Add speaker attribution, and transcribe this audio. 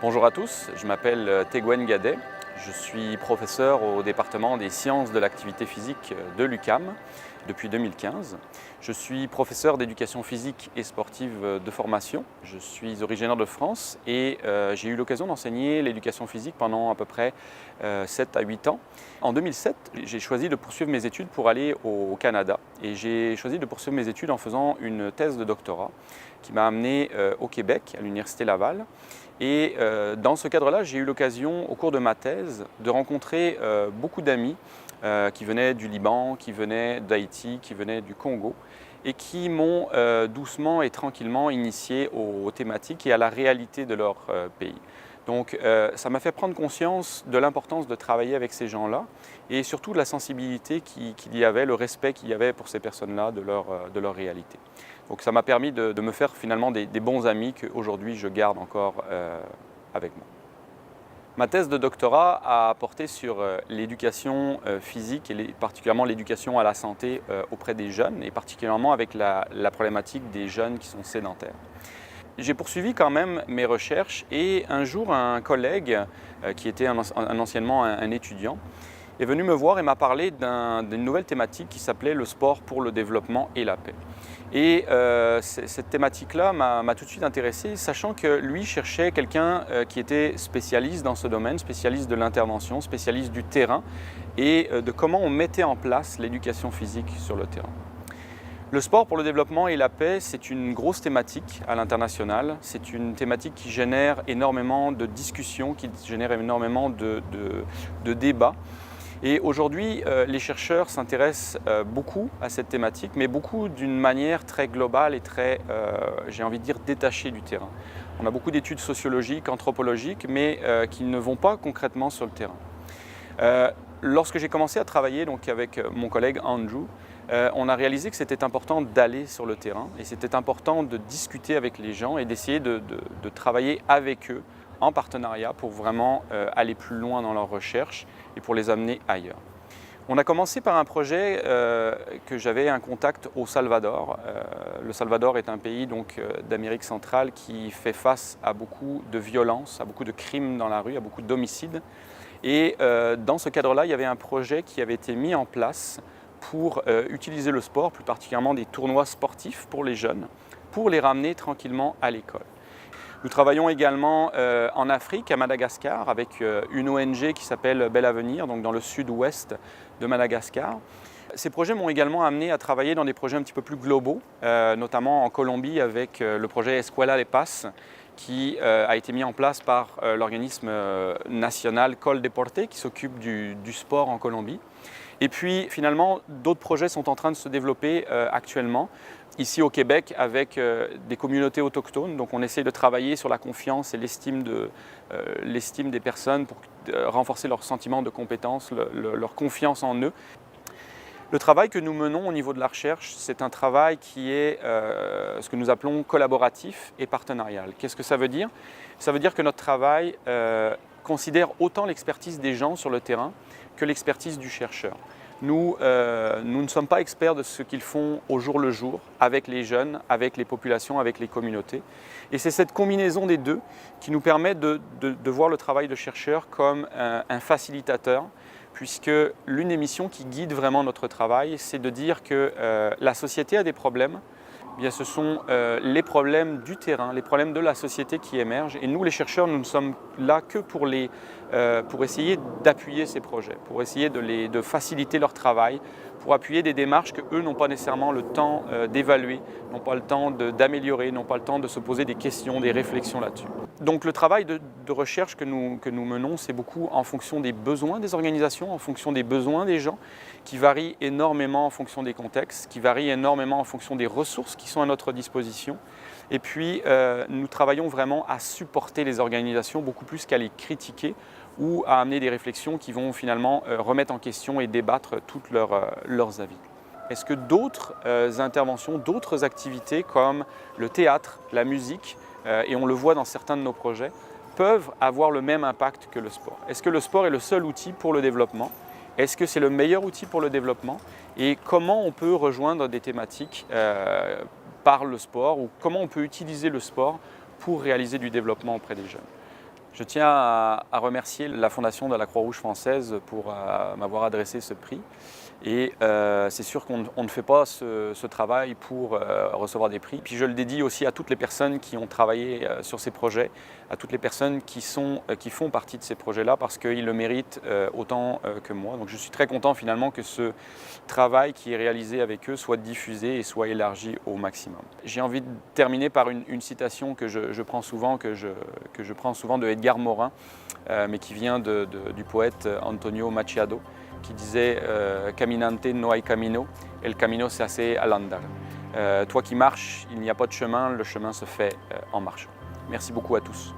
Speaker 1: Bonjour à tous, je m'appelle Teguen Gadet. Je suis professeur au département des sciences de l'activité physique de l'UQAM depuis 2015. Je suis professeur d'éducation physique et sportive de formation. Je suis originaire de France et j'ai eu l'occasion d'enseigner l'éducation physique pendant à peu près 7 à 8 ans. En 2007, j'ai choisi de poursuivre mes études pour aller au Canada et j'ai choisi de poursuivre mes études en faisant une thèse de doctorat qui m'a amené au Québec, à l'Université Laval. Et dans ce cadre-là, j'ai eu l'occasion, au cours de ma thèse, de rencontrer beaucoup d'amis qui venaient du Liban, qui venaient d'Haïti, qui venaient du Congo, et qui m'ont doucement et tranquillement initié aux thématiques et à la réalité de leur pays. Donc ça m'a fait prendre conscience de l'importance de travailler avec ces gens-là, et surtout de la sensibilité qu'il y avait, le respect qu'il y avait pour ces personnes-là, de leur réalité. Donc ça m'a permis de me faire finalement des bons amis qu'aujourd'hui je garde encore avec moi. Ma thèse de doctorat a porté sur l'éducation physique et particulièrement l'éducation à la santé auprès des jeunes et particulièrement avec la problématique des jeunes qui sont sédentaires. J'ai poursuivi quand même mes recherches et un jour un collègue qui était anciennement un étudiant est venu me voir et m'a parlé d'une nouvelle thématique qui s'appelait le sport pour le développement et la paix. Et cette thématique-là m'a tout de suite intéressé, sachant que lui cherchait quelqu'un qui était spécialiste dans ce domaine, spécialiste de l'intervention, spécialiste du terrain et de comment on mettait en place l'éducation physique sur le terrain. Le sport pour le développement et la paix, c'est une grosse thématique à l'international. C'est une thématique qui génère énormément de discussions, qui génère énormément de débats. Et aujourd'hui, les chercheurs s'intéressent beaucoup à cette thématique, mais beaucoup d'une manière très globale et très, j'ai envie de dire, détachée du terrain. On a beaucoup d'études sociologiques, anthropologiques, mais qui ne vont pas concrètement sur le terrain. Lorsque j'ai commencé à travailler donc, avec mon collègue Andrew, on a réalisé que c'était important d'aller sur le terrain et c'était important de discuter avec les gens et d'essayer de travailler avec eux en partenariat pour vraiment aller plus loin dans leurs recherches et pour les amener ailleurs. On a commencé par un projet que j'avais un contact au Salvador. Le Salvador est un pays d'Amérique centrale qui fait face à beaucoup de violences, à beaucoup de crimes dans la rue, à beaucoup d'homicides. Et dans ce cadre-là, il y avait un projet qui avait été mis en place pour utiliser le sport, plus particulièrement des tournois sportifs pour les jeunes, pour les ramener tranquillement à l'école. Nous travaillons également en Afrique, à Madagascar, avec une ONG qui s'appelle Bel Avenir, donc dans le sud-ouest de Madagascar. Ces projets m'ont également amené à travailler dans des projets un petit peu plus globaux, notamment en Colombie avec le projet Escuela de Paz, qui a été mis en place par l'organisme national Col Deporte, qui s'occupe du sport en Colombie. Et puis finalement, d'autres projets sont en train de se développer actuellement, ici au Québec, avec des communautés autochtones. Donc on essaie de travailler sur la confiance et l'estime des personnes pour renforcer leur sentiment de compétence, leur confiance en eux. Le travail que nous menons au niveau de la recherche, c'est un travail qui est ce que nous appelons collaboratif et partenarial. Qu'est-ce que ça veut dire? Ça veut dire que notre travail considère autant l'expertise des gens sur le terrain que l'expertise du chercheur. Nous ne sommes pas experts de ce qu'ils font au jour le jour, avec les jeunes, avec les populations, avec les communautés. Et c'est cette combinaison des deux qui nous permet de voir le travail de chercheur comme un facilitateur, puisque l'une des missions qui guide vraiment notre travail, c'est de dire que la société a des problèmes. Eh bien, ce sont les problèmes du terrain, les problèmes de la société qui émergent. Et nous, les chercheurs, nous ne sommes là que pour essayer d'appuyer ces projets, pour essayer de faciliter leur travail, pour appuyer des démarches qu'eux n'ont pas nécessairement le temps d'évaluer, n'ont pas le temps d'améliorer, n'ont pas le temps de se poser des questions, des réflexions là-dessus. Donc le travail de recherche que nous menons, c'est beaucoup en fonction des besoins des organisations, en fonction des besoins des gens, qui varient énormément en fonction des contextes, qui varient énormément en fonction des ressources qui sont à notre disposition. Et puis, nous travaillons vraiment à supporter les organisations beaucoup plus qu'à les critiquer ou à amener des réflexions qui vont finalement remettre en question et débattre tous leurs avis. Est-ce que d'autres interventions, d'autres activités comme le théâtre, la musique, et on le voit dans certains de nos projets, peuvent avoir le même impact que le sport? Est-ce que le sport est le seul outil pour le développement? Est-ce que c'est le meilleur outil pour le développement? Et comment on peut rejoindre des thématiques par le sport ou comment on peut utiliser le sport pour réaliser du développement auprès des jeunes? Je tiens à remercier la Fondation de la Croix-Rouge française pour m'avoir adressé ce prix. Et c'est sûr qu'on ne fait pas ce travail pour recevoir des prix. Puis je le dédie aussi à toutes les personnes qui ont travaillé sur ces projets, à toutes les personnes qui font partie de ces projets-là parce qu'ils le méritent autant que moi. Donc je suis très content finalement que ce travail qui est réalisé avec eux soit diffusé et soit élargi au maximum. J'ai envie de terminer par une citation que je prends souvent, que je prends souvent de Edgar Morin, mais qui vient du poète Antonio Machado, qui disait Caminante no hay camino, el camino se hace al andar. Toi qui marches, il n'y a pas de chemin, le chemin se fait en marchant. Merci beaucoup à tous.